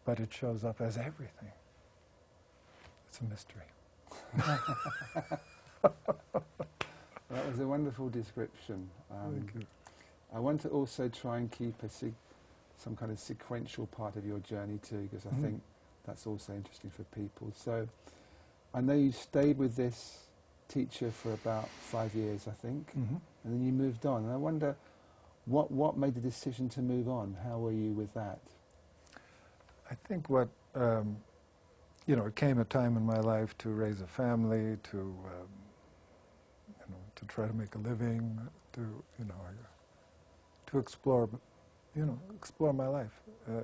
but it shows up as everything. It's a mystery. That was a wonderful description. Thank you. I want to also try and keep some kind of sequential part of your journey too, because I think that's also interesting for people. So I know you stayed with this teacher for about 5 years, I think, and then you moved on. And I wonder what made the decision to move on? How were you with that? I think what, it came a time in my life to raise a family, to try to make a living, to explore my life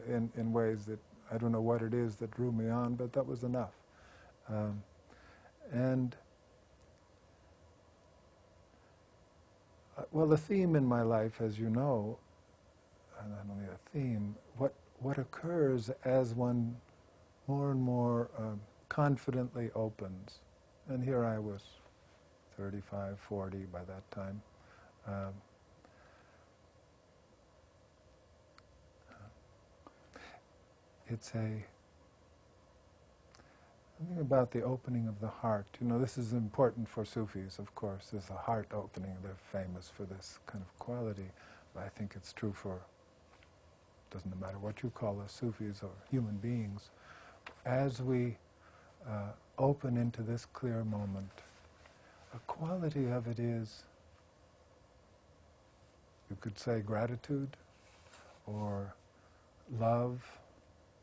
in ways that I don't know what it is that drew me on, but that was enough. Well, the theme in my life, as you know, and not only a theme, what occurs as one more and more confidently opens, and here I was 35, 40 by that time. It's something about the opening of the heart. This is important for Sufis, of course. There's a heart opening. They're famous for this kind of quality. But I think it's true for, doesn't matter what you call us, Sufis or human beings. As we open into this clear moment, a quality of it is, you could say, gratitude, or love,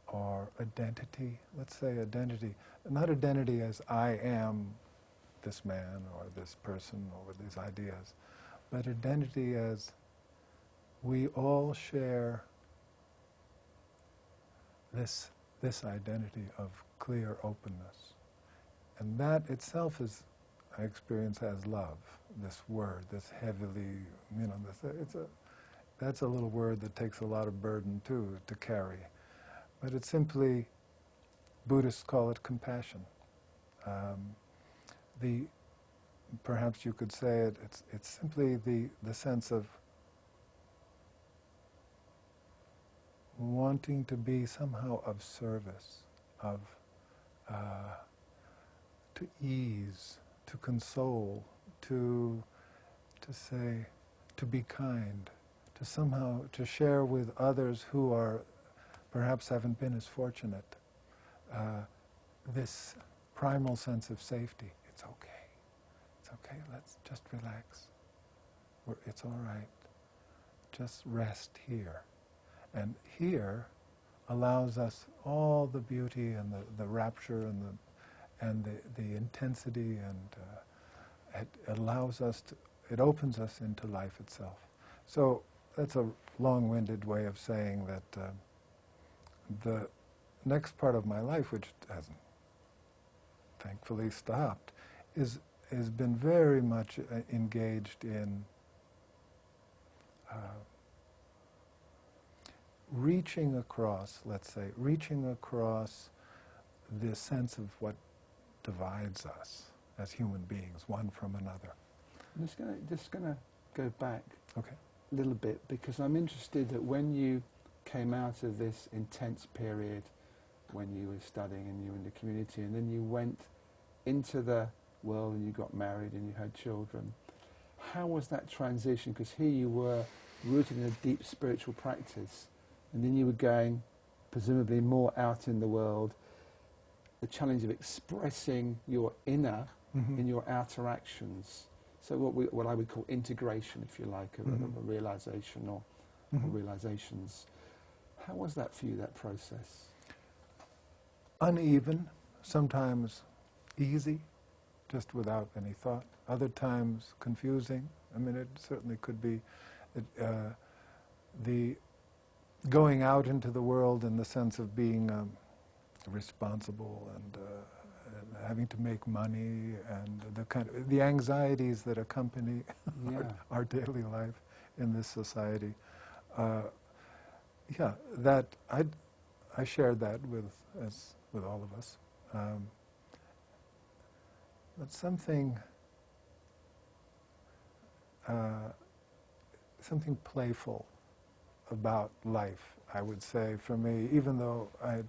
or identity. Let's say identity. Not identity as I am this man or this person or these ideas, but identity as we all share this identity of clear openness. And that itself is, I experience as love, this word, this heavily, that's a little word that takes a lot of burden too to carry. But it's simply, Buddhists call it compassion. Perhaps you could say it's simply the sense of wanting to be somehow of service, to ease, to console, to say, to be kind, to somehow, to share with others who are perhaps haven't been as fortunate, this primal sense of safety. It's okay, let's just relax. It's all right. Just rest here. And here allows us all the beauty and the rapture and the intensity, and it allows us to, it opens us into life itself. So that's a long-winded way of saying that the next part of my life, which hasn't thankfully stopped, has been very much engaged in reaching across, let's say, this sense of what divides us as human beings, one from another. I'm just gonna go back a little bit, because I'm interested that when you came out of this intense period when you were studying and you were in the community, and then you went into the world and you got married and you had children, how was that transition? Because here you were rooted in a deep spiritual practice, and then you were going presumably more out in the world, the challenge of expressing your inner in your outer actions. So what I would call integration, if you like, of a realization or realizations. How was that for you, that process? Uneven, sometimes easy, just without any thought. Other times confusing. I mean, it certainly could be the going out into the world in the sense of being responsible and having to make money, and the anxieties that accompany our daily life in this society. That I shared that with all of us. But something playful about life. I would say, for me, even though I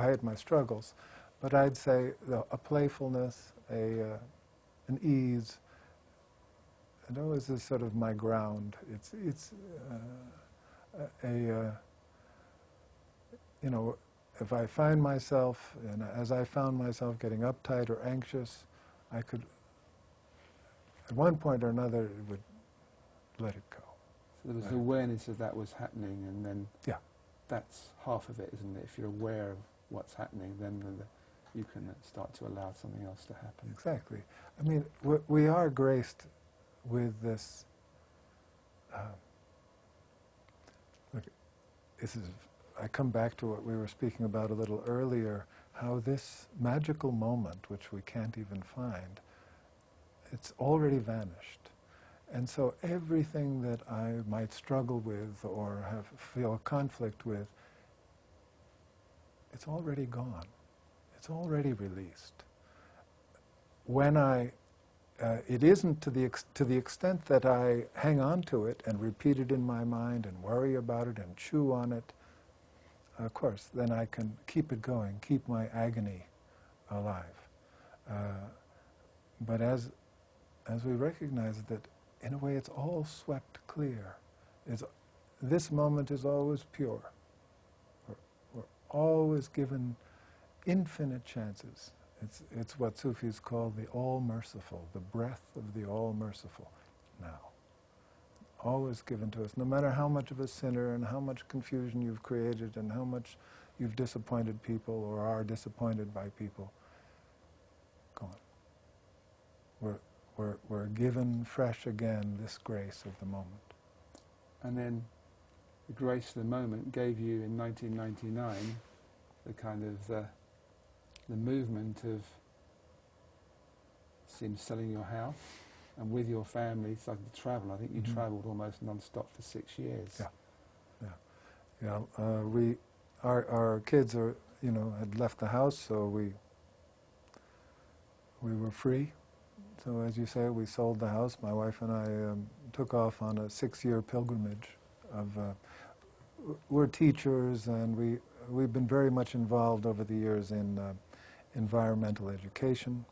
had my struggles, but I'd say a playfulness, an ease, and always is sort of my ground. It's you know, if I find myself, and as I found myself getting uptight or anxious, I could, at one point or another, it would let it go. So there was awareness of that was happening, and then yeah, that's half of it, isn't it? If you're aware of what's happening, then you can start to allow something else to happen. Exactly. I mean, we are graced with this. Look, this is. I come back to what we were speaking about a little earlier, how this magical moment, which we can't even find, it's already vanished. And so everything that I might struggle with or feel conflict with, it's already gone. It's already released. When it isn't to the extent that I hang on to it and repeat it in my mind and worry about it and chew on it, of course, then I can keep it going, keep my agony alive. But as we recognize that, in a way, it's all swept clear. This moment is always pure. We're always given infinite chances. It's what Sufis call the all-merciful, the breath of the all-merciful now. Always given to us, no matter how much of a sinner and how much confusion you've created and how much you've disappointed people or are disappointed by people. Go on. We're given fresh again this grace of the moment. And then the grace of the moment gave you in 1999 the kind of the movement of selling your house. And with your family, started to travel. I think you travelled almost non-stop for 6 years. Yeah. Our kids had left the house, so we were free. So as you say, we sold the house. My wife and I took off on a 6-year pilgrimage. We're teachers, and we've been very much involved over the years in environmental education,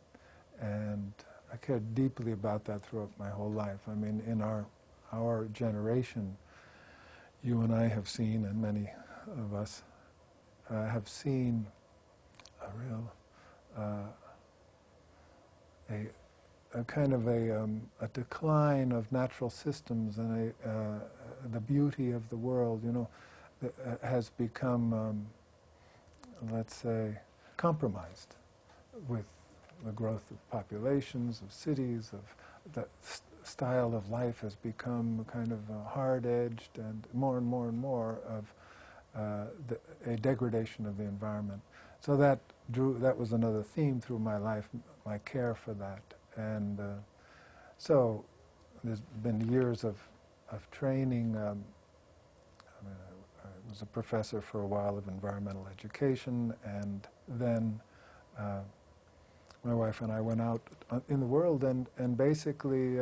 and I cared deeply about that throughout my whole life. I mean, in our generation, you and I have seen, and many of us have seen, a real, a kind of a decline of natural systems, and the beauty of the world, has become, let's say, compromised with the growth of populations, of cities, of the style of life has become kind of hard-edged, and more of a degradation of the environment. So that was another theme through my life, my care for that. And so there's been years of training. I was a professor for a while of environmental education, and then my wife and I went out in the world and basically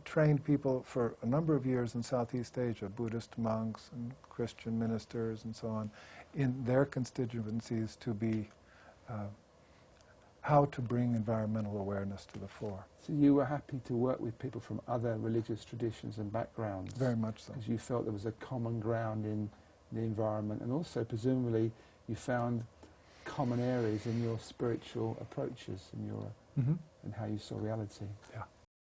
trained people for a number of years in Southeast Asia, Buddhist monks and Christian ministers and so on, in their constituencies to be how to bring environmental awareness to the fore. So you were happy to work with people from other religious traditions and backgrounds? Very much so. Because you felt there was a common ground in the environment, and also presumably you found common areas in your spiritual approaches and your and how you saw reality. Yeah.